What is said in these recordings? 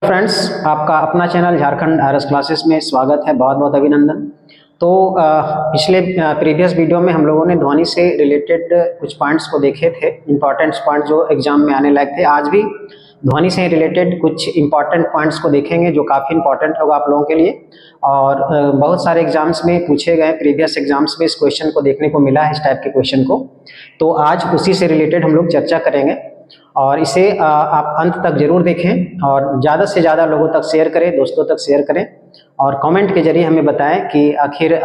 Friends, आपका अपना channel Jharkhand RS classes में स्वागत है। बहुत बहुत अभिनंदन। तो पिछले प्रीवियस वीडियो में हम लोगों ने ध्वनि से रिलेटेड कुछ पॉइंट्स को देखे थे, इंपॉर्टेंट पॉइंट जो एग्जाम में आने लायक थे। आज भी ध्वनि से रिलेटेड कुछ इंपॉर्टेंट पॉइंट्स को देखेंगे जो काफ़ी इंपॉर्टेंट होगा आप लोगों के लिए। और बहुत सारे एग्जाम्स में पूछे गए, प्रीवियस एग्जाम्स में इस क्वेश्चन को देखने को मिला है, इस टाइप के क्वेश्चन को। तो आज उसी से रिलेटेड हम लोग चर्चा करेंगे और इसे आप अंत तक जरूर देखें और ज़्यादा से ज़्यादा लोगों तक शेयर करें, दोस्तों तक शेयर करें और कमेंट के जरिए हमें बताएं कि आखिर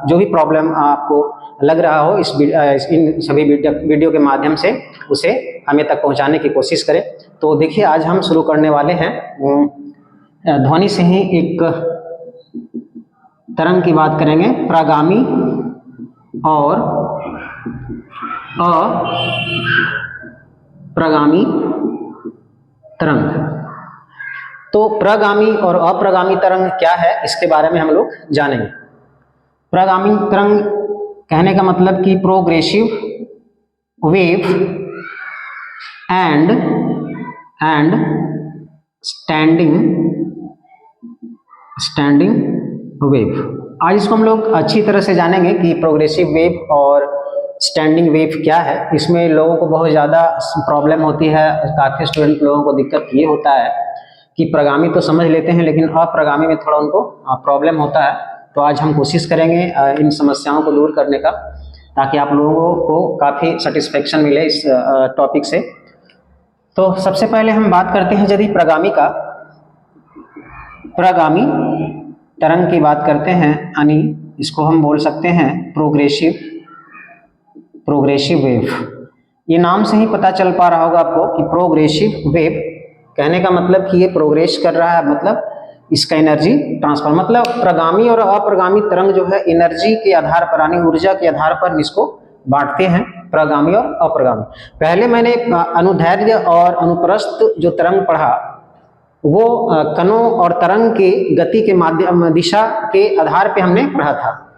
जो भी प्रॉब्लम आपको लग रहा हो इन सभी वीडियो के माध्यम से उसे हमें तक पहुंचाने की कोशिश करें। तो देखिए, आज हम शुरू करने वाले हैं ध्वनि से ही एक तरंग की बात करेंगे, प्रागामी और अप्रगामी तरंग। तो प्रगामी और अप्रगामी तरंग क्या है, इसके बारे में हम लोग जानेंगे। प्रगामी तरंग कहने का मतलब कि progressive wave and standing wave. आज इसको हम लोग अच्छी तरह से जानेंगे कि प्रोग्रेसिव वेव और स्टैंडिंग वेव क्या है। इसमें लोगों को बहुत ज़्यादा प्रॉब्लम होती है, काफ़ी स्टूडेंट लोगों को दिक्कत ये होता है कि प्रगामी तो समझ लेते हैं लेकिन अप्रगामी में थोड़ा उनको प्रॉब्लम होता है। तो आज हम कोशिश करेंगे इन समस्याओं को दूर करने का, ताकि आप लोगों को काफ़ी सेटिस्फेक्शन मिले इस टॉपिक से। तो सबसे पहले हम बात करते हैं, यदि प्रगामी तरंग की बात करते हैं, यानी इसको हम बोल सकते हैं प्रोग्रेसिव वेव। ये नाम से ही पता चल पा रहा होगा आपको कि प्रोग्रेसिव वेव कहने का मतलब कि ये प्रोग्रेस कर रहा है, मतलब इसका एनर्जी ट्रांसफर, मतलब प्रगामी और अप्रगामी तरंग जो है एनर्जी के आधार पर, यानी ऊर्जा के आधार पर इसको बांटते हैं, प्रगामी और अप्रगामी। पहले मैंने अनुदैर्ध्य और अनुप्रस्थ जो तरंग पढ़ा वो कणों और तरंग के गति के माध्यम दिशा के आधार पे हमने पढ़ा था।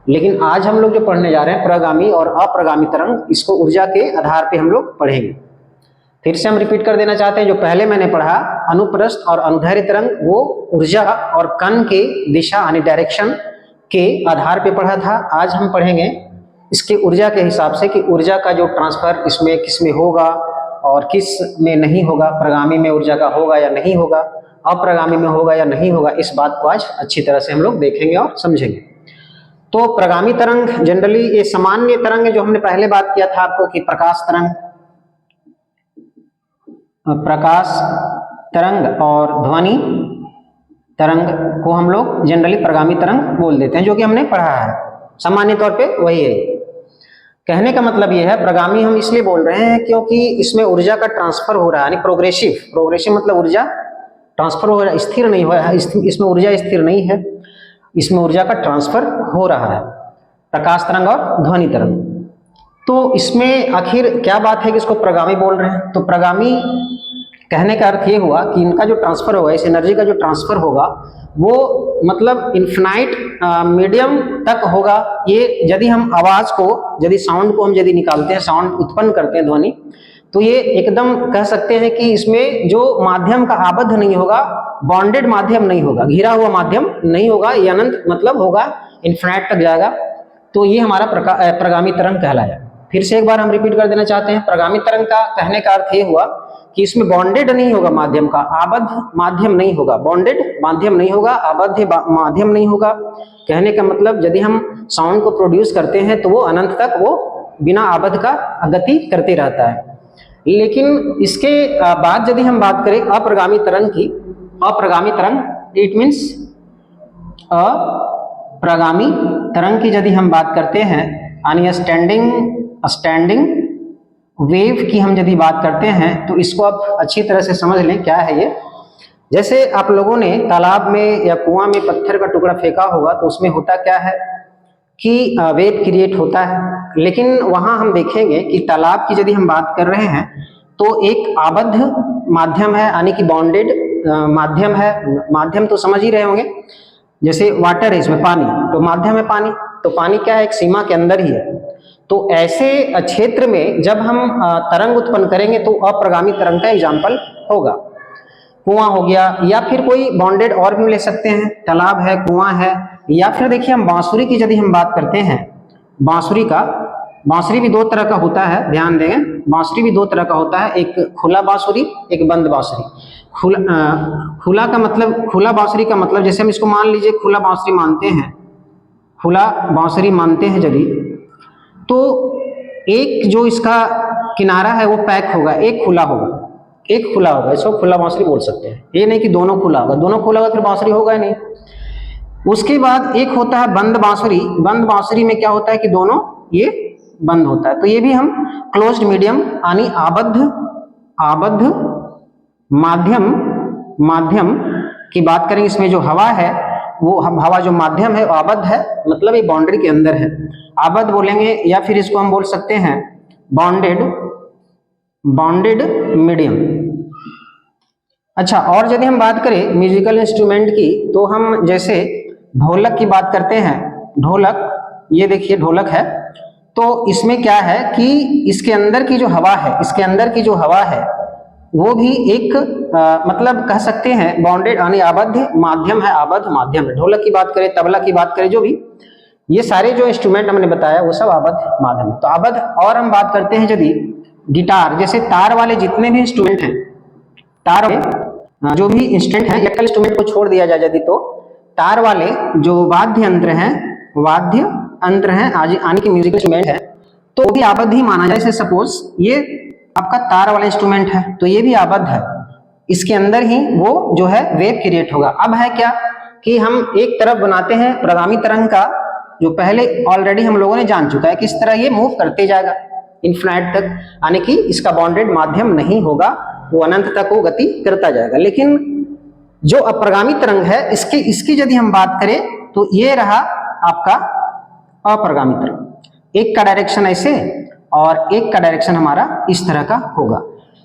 लेकिन आज हम लोग जो पढ़ने जा रहे हैं प्रगामी और अप्रगामी तरंग, इसको ऊर्जा के आधार पे हम लोग पढ़ेंगे। फिर से हम रिपीट कर देना चाहते हैं, जो पहले मैंने पढ़ा अनुप्रस्थ और अनुदैर्ध्य तरंग वो ऊर्जा और कण के दिशा यानी डायरेक्शन के आधार पे पढ़ा था। आज हम पढ़ेंगे इसके ऊर्जा के हिसाब से कि ऊर्जा का जो ट्रांसफर इसमें किस में होगा और किस में नहीं होगा, प्रगामी में ऊर्जा का होगा या नहीं होगा, अप्रगामी में होगा या नहीं होगा। इस बात को आज अच्छी तरह से हम लोग देखेंगे और समझेंगे। तो प्रगामी तरंग जनरली ये सामान्य तरंग है, जो हमने पहले बात किया था आपको कि प्रकाश तरंग और ध्वनि तरंग को हम लोग जनरली प्रगामी तरंग बोल देते हैं, जो कि हमने पढ़ा है। सामान्य तौर पे वही है। कहने का मतलब ये है, प्रगामी हम इसलिए बोल रहे हैं क्योंकि इसमें ऊर्जा का ट्रांसफर हो रहा है, यानी प्रोग्रेसिव मतलब ऊर्जा ट्रांसफर हो रहा है, स्थिर नहीं हो रहा है। इसमें ऊर्जा स्थिर नहीं है, इसमें ऊर्जा का ट्रांसफर हो रहा है, प्रकाश तरंग और ध्वनि तरंग। तो इसमें आखिर क्या बात है कि इसको प्रगामी बोल रहे हैं। तो प्रगामी कहने का अर्थ ये हुआ कि इनका जो ट्रांसफर होगा, इस एनर्जी का जो ट्रांसफर होगा वो मतलब इन्फिनाइट मीडियम तक होगा। ये यदि हम आवाज को, यदि साउंड को हम यदि निकालते हैं, साउंड उत्पन्न करते हैं, ध्वनि, तो ये एकदम कह सकते हैं कि इसमें जो माध्यम का आबद्ध नहीं होगा, बॉन्डेड माध्यम नहीं होगा, घिरा हुआ माध्यम नहीं होगा, ये अनंत मतलब होगा, इन्फिनाइट तक जाएगा। तो ये हमारा प्रगामी तरंग कहलाया। फिर से एक बार हम रिपीट कर देना चाहते हैं, प्रगामी तरंग का कहने का अर्थ ये हुआ कि इसमें बॉन्डेड नहीं होगा माध्यम का, आबद्ध माध्यम नहीं होगा, बॉन्डेड माध्यम नहीं होगा, आबद्ध माध्यम नहीं होगा। कहने का मतलब यदि हम साउंड को प्रोड्यूस करते हैं तो वो अनंत तक वो बिना आबद्ध का गति करते रहता है। लेकिन इसके बाद यदि हम बात करें अप्रगामी तरंग की, अप्रगामी तरंग इट मीन्स अप्रगामी तरंग की यदि हम बात करते हैं, यानी स्टैंडिंग वेव की हम यदि बात करते हैं, तो इसको आप अच्छी तरह से समझ लें क्या है ये। जैसे आप लोगों ने तालाब में या कुआं में पत्थर का टुकड़ा फेंका होगा, तो उसमें होता क्या है कि वेव क्रिएट होता है। लेकिन वहां हम देखेंगे कि तालाब की यदि हम बात कर रहे हैं तो एक आबद्ध माध्यम है, यानी कि बॉन्डेड माध्यम है। माध्यम तो समझ ही रहे होंगे, जैसे वाटर है, इसमें पानी, तो माध्यम है पानी, तो पानी क्या है, एक सीमा के अंदर ही है। तो ऐसे क्षेत्र में जब हम तरंग उत्पन्न करेंगे तो अप्रगामी तरंग का एग्जाम्पल होगा। कुआं हो गया, या फिर कोई बॉन्डेड और भी ले सकते हैं, तालाब है, कुआं है, या फिर देखिए हम बांसुरी की यदि हम बात करते हैं, बांसुरी भी दो तरह का होता है, ध्यान देंगे, बांसुरी भी दो तरह का होता है, एक खुला बांसुरी, एक बंद बांसुरी। खुला का मतलब, खुला बांसुरी का मतलब जैसे हम इसको मान लीजिए खुला बांसुरी मानते हैं, खुला बांसुरी मानते हैं यदि, तो एक जो इसका किनारा है वो पैक होगा, एक खुला होगा, एक खुला होगा, इसको खुला बांसुरी बोल सकते हैं। ये नहीं कि दोनों खुला होगा, दोनों खुला होगा फिर बांसुरी होगा ही नहीं। उसके बाद एक होता है बंद बांसुरी। बंद बांसुरी में क्या होता है कि दोनों ये बंद होता है, तो ये भी हम क्लोज्ड मीडियम यानी आबद्ध माध्यम की बात करेंगे। इसमें जो हवा है वो हवा जो माध्यम है वो आबद्ध है, मतलब ये बाउंड्री के अंदर है, आबद्ध बोलेंगे, या फिर इसको हम बोल सकते हैं बाउंडेड मीडियम। अच्छा, और यदि हम बात करें म्यूजिकल इंस्ट्रूमेंट की, तो हम जैसे ढोलक की बात करते हैं, ढोलक, ये देखिए ढोलक है, तो इसमें क्या है कि इसके अंदर की जो हवा है, इसके अंदर की जो हवा है वो भी एक मतलब कह सकते हैं बाउंडेड यानी आबद्ध माध्यम है, आबद्ध माध्यम है। ढोलक की बात करें, तबला की बात करें, जो भी ये सारे जो इंस्ट्रूमेंट हमने बताया वो सब आबद्ध माध्यम है। तो आबद्ध, और हम बात करते हैं यदि गिटार, जैसे तार वाले जितने भी इंस्ट्रूमेंट हैं, तार वाले जो भी इंस्ट्रूमेंट हैं, इलेक्ट्रिकल इंस्ट्रूमेंट को छोड़ दिया जाए यदि, तो तार वाले जो वाद्य यंत्र हैं यानी कि म्यूजिकल इंस्ट्रूमेंट है, तो वो भी आबद्ध ही माना जाए। जैसे सपोज ये आपका तार वाला इंस्ट्रूमेंट है, तो ये भी आबद्ध है, इसके अंदर ही वो जो है वेव क्रिएट होगा। अब है क्या कि हम एक तरफ बनाते हैं प्रगामी तरंग का, जो पहले ऑलरेडी हम लोगों ने जान चुका है कि इस तरह ये मूव करते जाएगा इन्फिनाइट तक, यानी कि इसका बाउंडेड माध्यम नहीं होगा, वो अनंत तक वो गति करता जाएगा। लेकिन जो अप्रगामी तरंग है, इसकी यदि हम बात करें, तो ये रहा आपका अप्रगामी तरंग। एक का डायरेक्शन ऐसे और एक का डायरेक्शन हमारा इस तरह का होगा।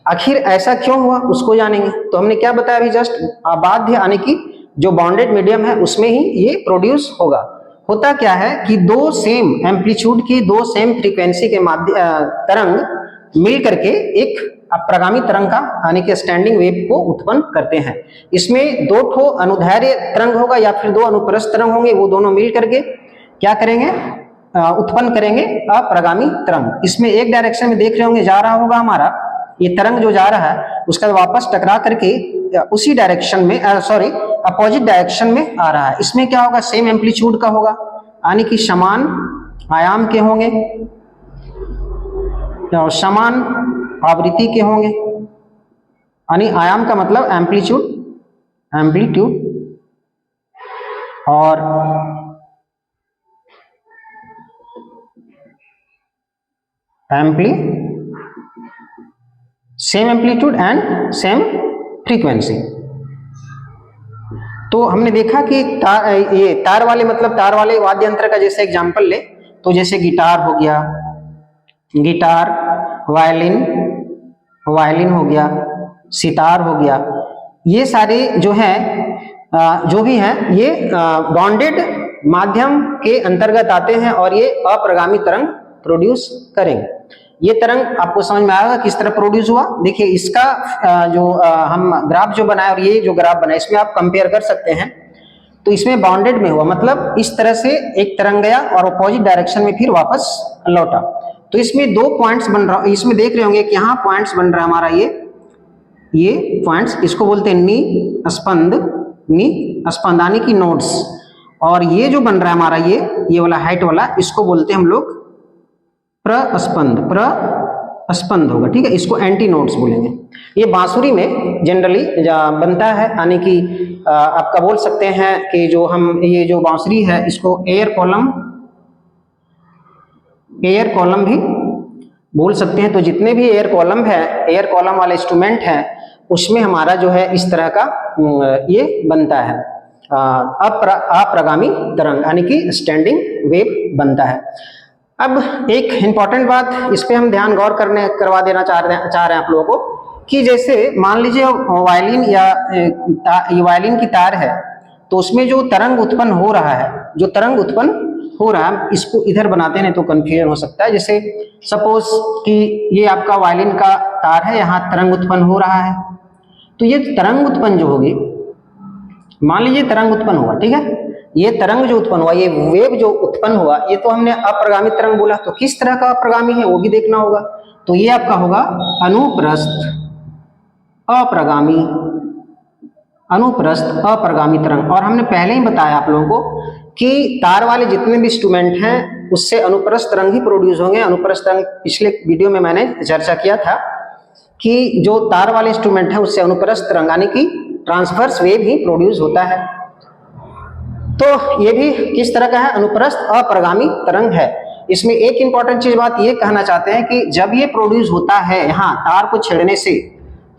आखिर ऐसा क्यों हुआ उसको जानेंगे। तो हमने क्या बताया अभी जस्ट, आबाध्य यानी कि जो बाउंडेड मीडियम है उसमें ही ये प्रोड्यूस होगा। होता क्या है कि दो सेम एम्पलीट्यूड की, दो सेम फ्रीक्वेंसी के तरंग मिल करके एक अप्रगामी तरंग का यानी कि स्टैंडिंग वेव को उत्पन्न करते हैं। इसमें दो ठो अनुदैर्ध्य तरंग होगा या फिर दो अनुप्रस्थ तरंग होंगे, वो दोनों मिल करके क्या करेंगे, उत्पन्न करेंगे अप्रगामी तरंग। इसमें एक डायरेक्शन में देख रहे होंगे जा रहा होगा हमारा ये तरंग, जो जा रहा है उसका वापस टकरा करके उसी डायरेक्शन में अपोजिट डायरेक्शन में आ रहा है। इसमें क्या होगा, सेम एम्पलीट्यूड का होगा, यानी कि समान आयाम के होंगे और समान आवृत्ति के होंगे। यानी आयाम का मतलब एम्पलीट्यूड और same amplitude and same frequency. तो हमने देखा कि ये तार वाले मतलब तार वाले वाद्य यंत्र का जैसे एग्जांपल ले, तो जैसे गिटार हो गया, गिटार, वायलिन हो गया, सितार हो गया, ये सारे जो हैं जो भी हैं ये बाउंडेड माध्यम के अंतर्गत आते हैं और ये अप्रगामी तरंग प्रोड्यूस करेंगे। ये तरंग आपको समझ में आएगा किस तरह प्रोड्यूस हुआ। देखिए इसका जो हम ग्राफ जो बनाए और ये जो ग्राफ बनाए, इसमें आप कंपेयर कर सकते हैं। तो इसमें बाउंडेड में हुआ, मतलब इस तरह से एक तरंग गया और अपोजिट डायरेक्शन में फिर वापस लौटा। तो इसमें दो पॉइंट्स बन रहा, इसमें देख रहे होंगे कि यहाँ पॉइंट्स बन रहा है हमारा ये पॉइंट्स, इसको बोलते हैं नी स्पंद यानी कि नोड्स। और ये जो बन रहा है हमारा ये वाला हाइट वाला, इसको बोलते हैं हम लोग प्रस्पंद होगा, ठीक है, इसको एंटी नोड्स बोलेंगे। ये बांसुरी में जनरली बनता है, यानी कि आपका बोल सकते हैं कि जो हम ये जो बांसुरी है इसको एयर कॉलम भी बोल सकते हैं। तो जितने भी एयर कॉलम वाले इंस्ट्रूमेंट हैं उसमें हमारा जो है इस तरह का ये बनता है अप्रगामी तरंग यानी कि स्टैंडिंग वेव बनता है। अब एक इम्पॉर्टेंट बात इस पे हम ध्यान गौर करवा देना चाह रहे हैं आप लोगों को कि जैसे मान लीजिए वायलिन या ये वायलिन की तार है, तो उसमें जो तरंग उत्पन्न हो रहा है इसको इधर बनाते हैं तो कंफ्यूजन हो सकता है। जैसे सपोज कि ये आपका वायलिन का तार है, यहाँ तरंग उत्पन्न हो रहा है, तो ये तरंग उत्पन्न जो होगी, मान लीजिए तरंग उत्पन्न हुआ, ठीक है, ये तरंग जो उत्पन्न हुआ, ये वेव जो उत्पन्न हुआ, ये तो हमने अप्रगामी तरंग बोला, तो किस तरह का अप्रगामी है वो भी देखना होगा। तो ये आपका होगा अनुप्रस्थ अप्रगामी, अनुप्रस्थ अप्रगामी तरंग। और हमने पहले ही बताया आप लोगों को कि तार वाले जितने भी इंस्ट्रूमेंट हैं उससे अनुप्रस्थ तरंग ही प्रोड्यूस होंगे। अनुप्रस्थ तरंग पिछले वीडियो में मैंने चर्चा किया था कि जो तार वाले इंस्ट्रूमेंट है उससे अनुप्रस्थ तरंग यानी कि ट्रांसवर्स वेव ही प्रोड्यूस होता है। तो ये भी किस तरह का है, अनुप्रस्थ अप्रगामी तरंग है। इसमें एक इंपॉर्टेंट चीज बात ये कहना चाहते हैं कि जब ये प्रोड्यूस होता है यहाँ तार को छेड़ने से,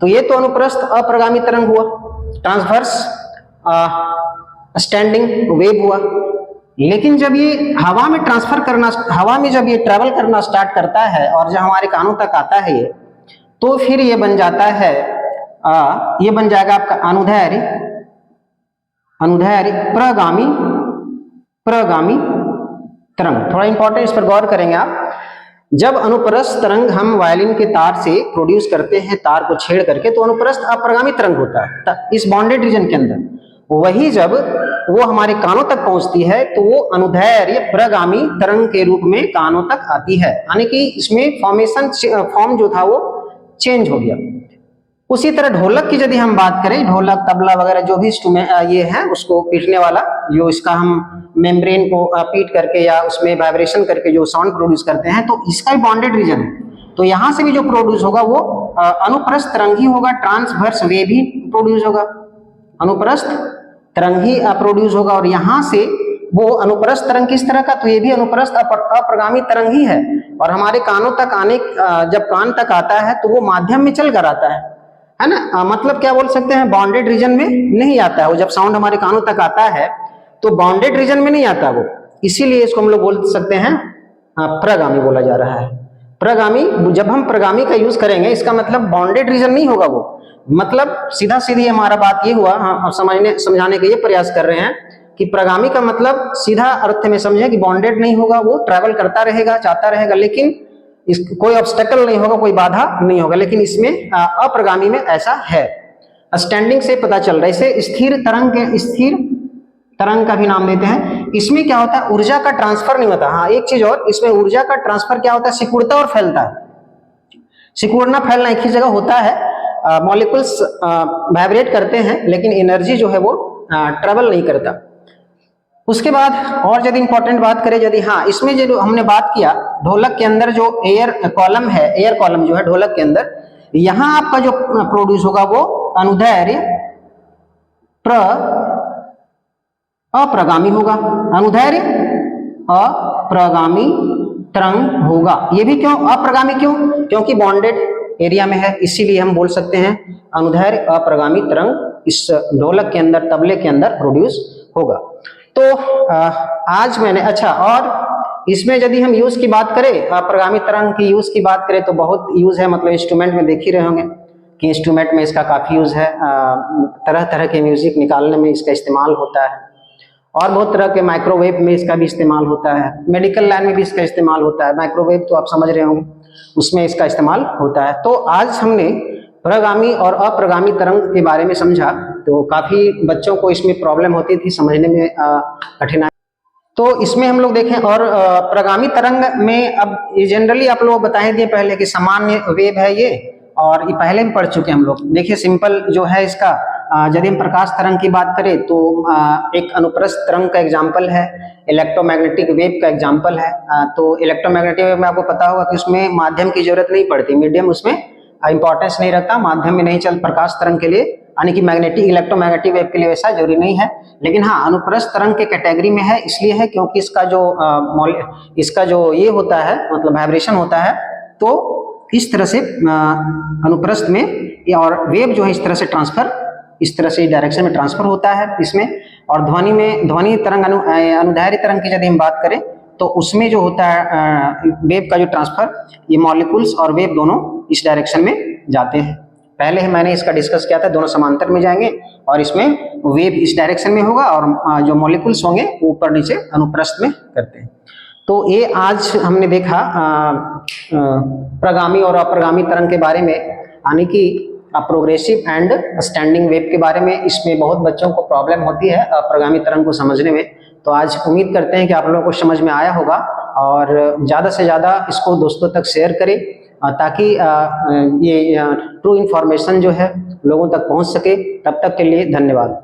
तो ये तो अनुप्रस्थ अप्रगामी तरंग हुआ, ट्रांसवर्स स्टैंडिंग वेव हुआ। लेकिन जब ये हवा में ट्रांसफर करना, हवा में जब ये ट्रेवल करना स्टार्ट करता है और जब हमारे कानों तक आता है ये, तो फिर ये बन जाता है ये बन जाएगा आपका अनुदैर्घ्य, अनुदैर्घ्य प्रगामी, प्रगामी तरंग। थोड़ा इंपॉर्टेंट, इस पर गौर करेंगे आप। जब अनुप्रस्थ तरंग हम वायलिन के तार से प्रोड्यूस करते हैं, तार को छेड़ करके, तो अनुप्रस्थ अप्रगामी तरंग होता है इस बॉन्डेड रीजन के अंदर। वही जब वो हमारे कानों तक पहुंचती है तो वो अनुदैर्घ्य प्रगामी तरंग के रूप में कानों तक आती है, यानी कि इसमें फॉर्म जो था वो चेंज हो गया। उसी तरह ढोलक की यदि हम बात करें, ढोलक तबला वगैरह जो भी ये है उसको पीटने वाला, जो इसका हम मेम्ब्रेन को पीट करके या उसमें वाइब्रेशन करके जो साउंड प्रोड्यूस करते हैं, तो इसका भी बॉन्डेड रीजन है। तो यहाँ से भी जो प्रोड्यूस होगा वो अनुप्रस्थ तरंग ही होगा, ट्रांसवर्स वेव ही प्रोड्यूस होगा, अनुप्रस्थ तरंग ही प्रोड्यूस होगा। और यहाँ से वो अनुप्रस्थ तरंग किस तरह का, तो ये भी अनुप्रस्थ अप्रगामी तरंग ही है। और हमारे कानों तक आने, जब कान तक आता है तो वो माध्यम में चल कर आता है ना। मतलब क्या बोल सकते हैं, बाउंडेड रीजन में नहीं आता है वो। जब साउंड हमारे कानों तक आता है तो बाउंडेड रीजन में नहीं आता वो, इसीलिए इसको हम लोग बोल सकते हैं प्रगामी बोला जा रहा है। प्रगामी, जब हम प्रगामी का यूज करेंगे इसका मतलब बाउंडेड रीजन नहीं होगा वो, मतलब सीधा सीधी हमारा बात ये हुआ, हम समझाने के ये प्रयास कर रहे हैं कि प्रगामी का मतलब सीधा अर्थ में समझे कि बाउंडेड नहीं होगा, वो ट्रैवल करता रहेगा, जाता रहेगा, लेकिन कोई ऑब्स्टेकल नहीं होगा, कोई बाधा नहीं होगा। लेकिन इसमें अप्रगामी में ऐसा है। स्टैंडिंग से पता चल रहा है। इसे स्थिर तरंग के, स्थिर तरंग का भी नाम देते हैं। इसमें क्या होता है, ऊर्जा का ट्रांसफर नहीं होता। हाँ, एक चीज और, इसमें ऊर्जा का ट्रांसफर क्या होता है, सिकुड़ता और फैलता है। सिकुड़ना फैलना एक ही जगह होता है, मॉलिक्यूल्स वाइब्रेट करते हैं, लेकिन एनर्जी जो है वो ट्रेवल नहीं करता। उसके बाद और यदि इंपॉर्टेंट बात करें, यदि हाँ इसमें जो हमने बात किया, ढोलक के अंदर जो एयर कॉलम है, एयर कॉलम जो है ढोलक के अंदर, यहाँ आपका जो प्रोड्यूस होगा वो अनुदैर्घ्य अप्रगामी होगा, अनुदैर्घ्य अप्रगामी तरंग होगा। ये भी क्यों अप्रगामी, क्यों, क्योंकि बॉन्डेड एरिया में है, इसीलिए हम बोल सकते हैं अनुदैर्घ्य अप्रगामी तरंग इस ढोलक के अंदर, तबले के अंदर प्रोड्यूस होगा। तो आज मैंने, अच्छा, और इसमें यदि हम यूज की बात करें, अप्रगामी तरंग की यूज की बात करें तो बहुत यूज है। मतलब इंस्ट्रूमेंट में देख ही रहे होंगे कि इंस्ट्रूमेंट में इसका काफी यूज है, तरह तरह के म्यूजिक निकालने में इसका इस्तेमाल होता है, और बहुत तरह के माइक्रोवेव में इसका भी इस्तेमाल होता है, मेडिकल लाइन में भी इसका इस्तेमाल होता है। माइक्रोवेव तो आप समझ रहे होंगे, उसमें इसका इस्तेमाल होता है। तो आज हमने प्रगामी और अप्रगामी तरंग के बारे में समझा। तो काफी बच्चों को इसमें प्रॉब्लम होती थी, समझने में कठिनाई। तो इसमें हम लोग देखें, और प्रगामी तरंग में अब जनरली आप लोग बताए दिए पहले कि सामान्य वेव है ये, और ये पहले भी पढ़ चुके हम लोग। देखिए सिंपल जो है इसका, यदि हम प्रकाश तरंग की बात करें तो एक अनुप्रस्थ तरंग का एग्जाम्पल है, इलेक्ट्रोमैग्नेटिक वेव का एग्जाम्पल है। तो इलेक्ट्रोमैग्नेटिक वेव में आपको पता होगा कि उसमें माध्यम की जरूरत नहीं पड़ती, मीडियम उसमें इंपॉर्टेंस नहीं रखता, माध्यम में नहीं चल। प्रकाश तरंग के लिए, यानी कि मैग्नेटिक इलेक्ट्रोमैग्नेटिक वेव के लिए वैसा जरूरी नहीं है। लेकिन हाँ, अनुप्रस्थ तरंग के कैटेगरी में है, इसलिए है क्योंकि इसका जो ये होता है, मतलब वाइब्रेशन होता है, तो इस तरह से अनुप्रस्थ में, और वेव जो है इस तरह से ट्रांसफर, इस तरह से डायरेक्शन में ट्रांसफर होता है इसमें। और ध्वनि में, ध्वनि तरंग, अनुदैर्घ्य तरंग की यदि हम बात करें तो उसमें जो होता है वेव का जो ट्रांसफर, ये मॉलिक्यूल्स और वेव दोनों इस डायरेक्शन में जाते हैं। पहले मैंने इसका डिस्कस किया था, दोनों समांतर में जाएंगे और इसमें वेव इस डायरेक्शन में होगा और जो मॉलिक्यूल्स होंगे ऊपर नीचे अनुप्रस्थ में करते हैं। तो ये आज हमने देखा प्रगामी और अप्रगामी तरंग के बारे में, यानी कि प्रोग्रेसिव एंड स्टैंडिंग वेव के बारे में। इसमें बहुत बच्चों को प्रॉब्लम होती है अप्रगामी तरंग को समझने में। तो आज उम्मीद करते हैं कि आप लोगों को समझ में आया होगा, और ज़्यादा से ज़्यादा इसको दोस्तों तक शेयर करें ताकि ये ट्रू इन्फॉर्मेशन जो है लोगों तक पहुंच सके। तब तक के लिए धन्यवाद।